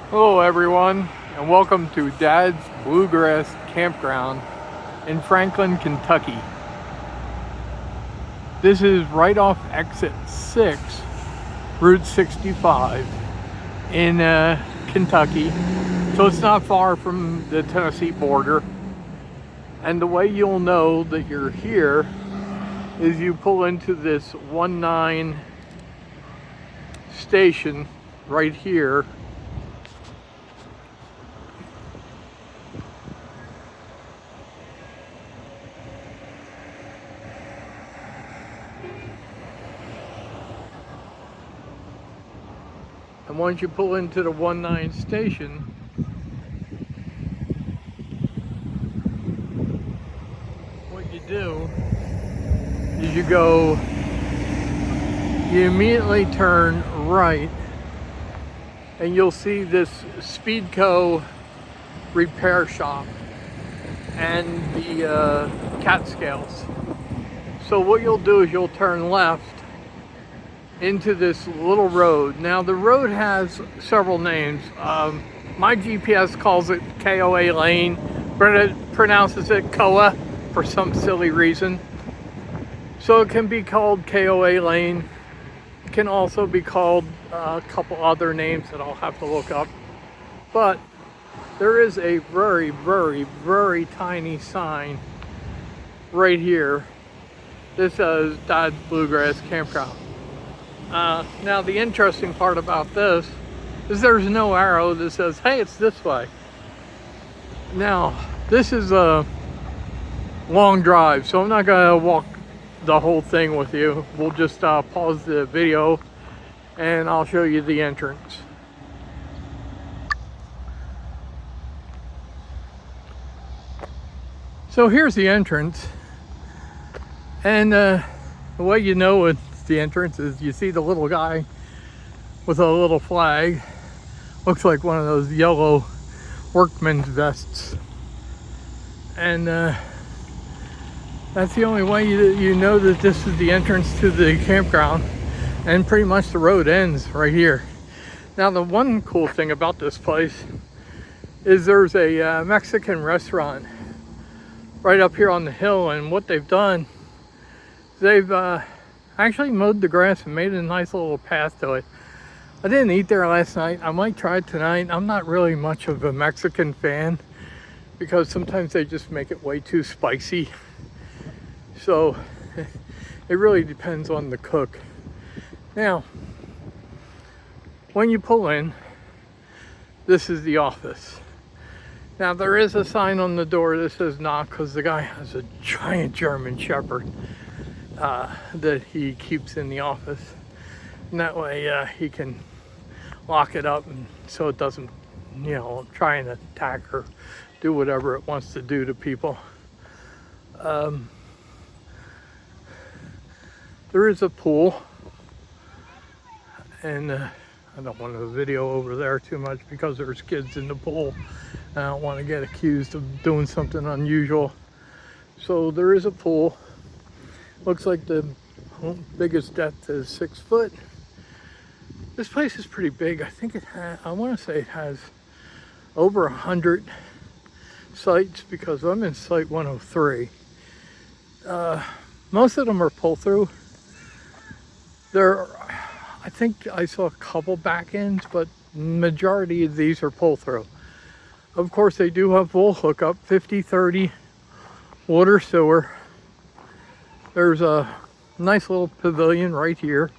Hello everyone, and welcome to Dad's Bluegrass Campground in Franklin, Kentucky. This is right off exit 6, Route 65 in Kentucky. So it's not far from the Tennessee border. And the way you'll know that you're here is you pull into this 19 station right here. And once you pull into the 19 station, what you do is you immediately turn right, and you'll see this Speedco repair shop and the Catskills. So what you'll do is you'll turn left into this little road. Now the road has several names. My GPS calls it KOA Lane, but it pronounces it KOA for some silly reason. So it can be called KOA Lane. It can also be called a couple other names that I'll have to look up. But there is a very, very, very tiny sign right here. This says Dad's Bluegrass Campground. Now the interesting part about this is there's no arrow that says, hey, it's this way. Now, this is a long drive, so I'm not gonna walk the whole thing with you. We'll just pause the video and I'll show you the entrance. So here's the entrance, and the way you know it's the entrance is you see the little guy with a little flag. Looks like one of those yellow workman's vests, and that's the only way you know that this is the entrance to the campground. And pretty much the road ends right here. Now the one cool thing about this place is there's a Mexican restaurant right up here on the hill, and what they've done, they've actually mowed the grass and made a nice little path to it. I didn't eat there last night. I might try it tonight. I'm not really much of a Mexican fan because sometimes they just make it way too spicy. So it really depends on the cook. Now, when you pull in, this is the office. Now there is a sign on the door that says knock, because the guy has a giant German Shepherd that he keeps in the office, and that way he can lock it up, and so it doesn't, try and attack or do whatever it wants to do to people. There is a pool, and I don't want to video over there too much because there's kids in the pool. I don't want to get accused of doing something unusual. So there is a pool. Looks like the biggest depth is 6 foot. This place is pretty big. I think I want to say it has over 100 sites, because I'm in site 103. Most of them are pull through. I think I saw a couple back ends, but majority of these are pull through. Of course, they do have full hookup, 50/30 water sewer. There's a nice little pavilion right here,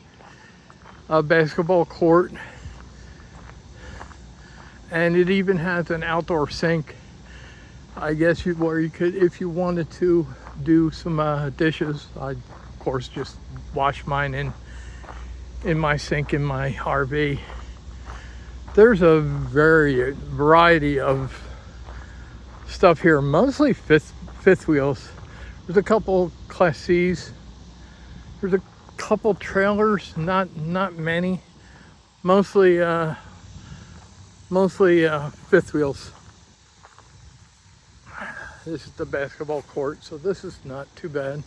a basketball court, and it even has an outdoor sink. I guess where you could, if you wanted to do some dishes. I, of course, just wash mine in my sink in my RV. There's a variety of stuff here, mostly fifth wheels. There's a couple Class C's. There's a couple trailers, not many. Mostly fifth wheels. This is the basketball court, so this is not too bad.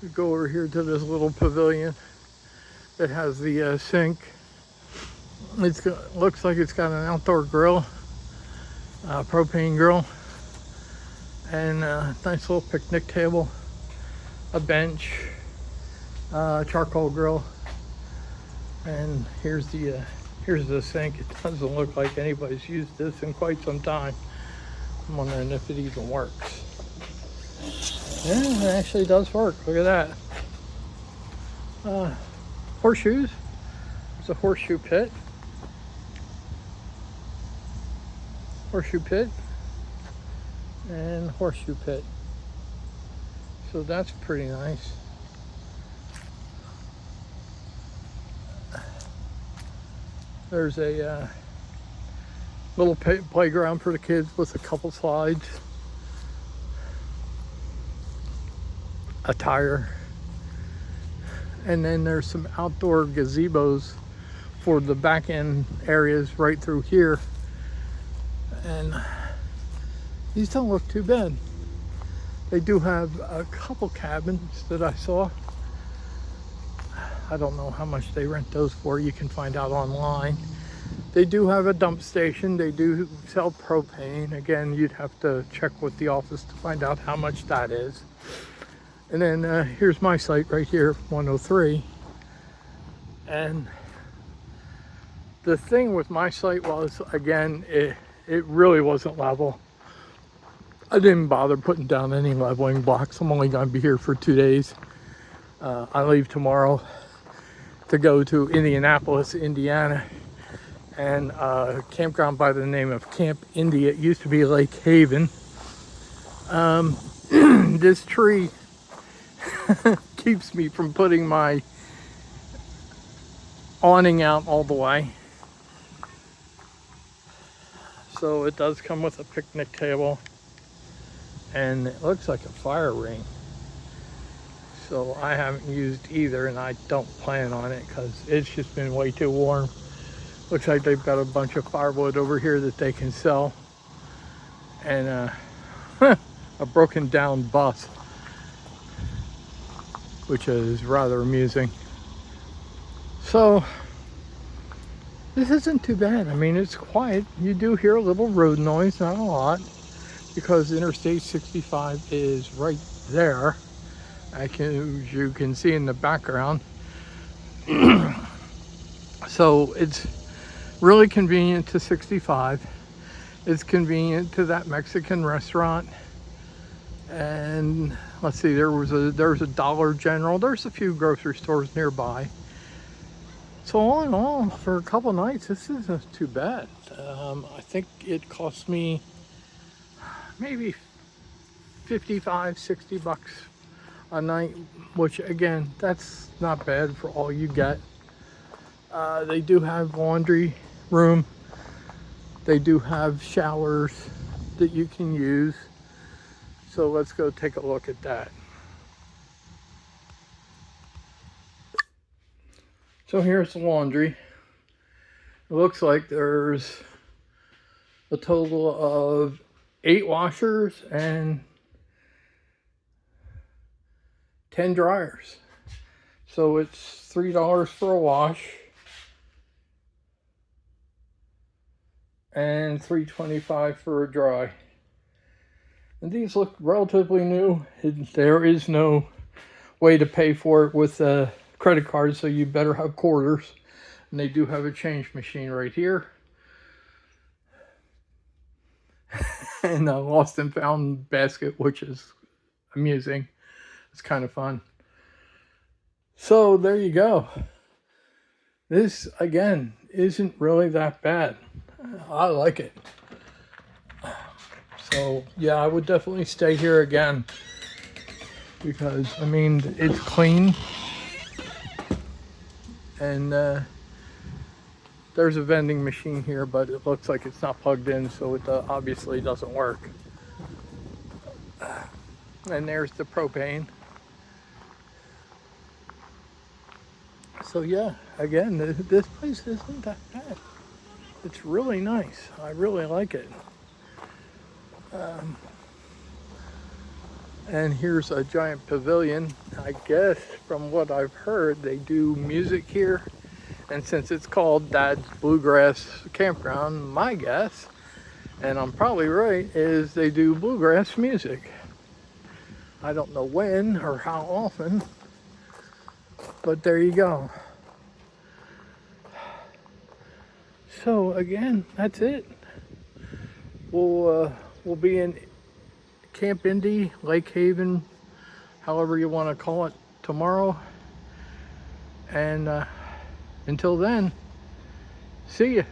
We go over here to this little pavilion that has the sink. Looks like it's got an outdoor grill, propane grill, and a nice little picnic table, a bench, charcoal grill, and here's the sink. It doesn't look like anybody's used this in quite some time. I'm wondering if it even works. Yeah, it actually does work. Look at that. Horseshoes. It's a horseshoe pit. Horseshoe pit. And horseshoe pit. So that's pretty nice. There's a little playground for the kids with a couple slides, a tire, and then there's some outdoor gazebos for the back end areas right through here. And these don't look too bad. They do have a couple cabins that I saw. I don't know how much they rent those for. You can find out online. They do have a dump station. They do sell propane. Again, you'd have to check with the office to find out how much that is. And then here's my site right here, 103. And the thing with my site was, again, it really wasn't level. I didn't bother putting down any leveling blocks. I'm only going to be here for 2 days. I leave tomorrow to go to Indianapolis, Indiana, and a campground by the name of Camp India. It used to be Lake Haven. This tree keeps me from putting my awning out all the way. So it does come with a picnic table, and it looks like a fire ring. So I haven't used either, and I don't plan on it because it's just been way too warm. Looks like they've got a bunch of firewood over here that they can sell, and a broken down bus, which is rather amusing. So this isn't too bad. I mean, it's quiet. You do hear a little road noise, not a lot, because Interstate 65 is right there. As you can see in the background. So it's really convenient to 65. It's convenient to that Mexican restaurant. And let's see, there's a Dollar General. There's a few grocery stores nearby. So all in all, for a couple nights, this isn't too bad. I think it cost me maybe 55, 60 bucks a night, which again, that's not bad for all you get. They do have laundry room. They do have showers that you can use. So let's go take a look at that. So here's the laundry. It looks like there's a total of 8 washers and 10 dryers. So it's $3 for a wash and $3.25 for a dry. And these look relatively new. There is no way to pay for it with a credit card, so you better have quarters. And they do have a change machine right here. And a lost and found basket, which is amusing. It's kind of fun. So there you go. This, again, isn't really that bad. I like it. So yeah, I would definitely stay here again, because I mean, it's clean, and there's a vending machine here, but it looks like it's not plugged in, so it obviously doesn't work. And there's the propane. So yeah, again, this place isn't that bad. It's really nice. I really like it. And here's a giant pavilion. I guess from what I've heard, they do music here, And since it's called Dad's Bluegrass Campground, my guess, and I'm probably right, is they do bluegrass music. I don't know when or how often, but there you go. So again, that's it. We'll be in Camp Indy, Lake Haven, however you want to call it, tomorrow. And until then, see ya.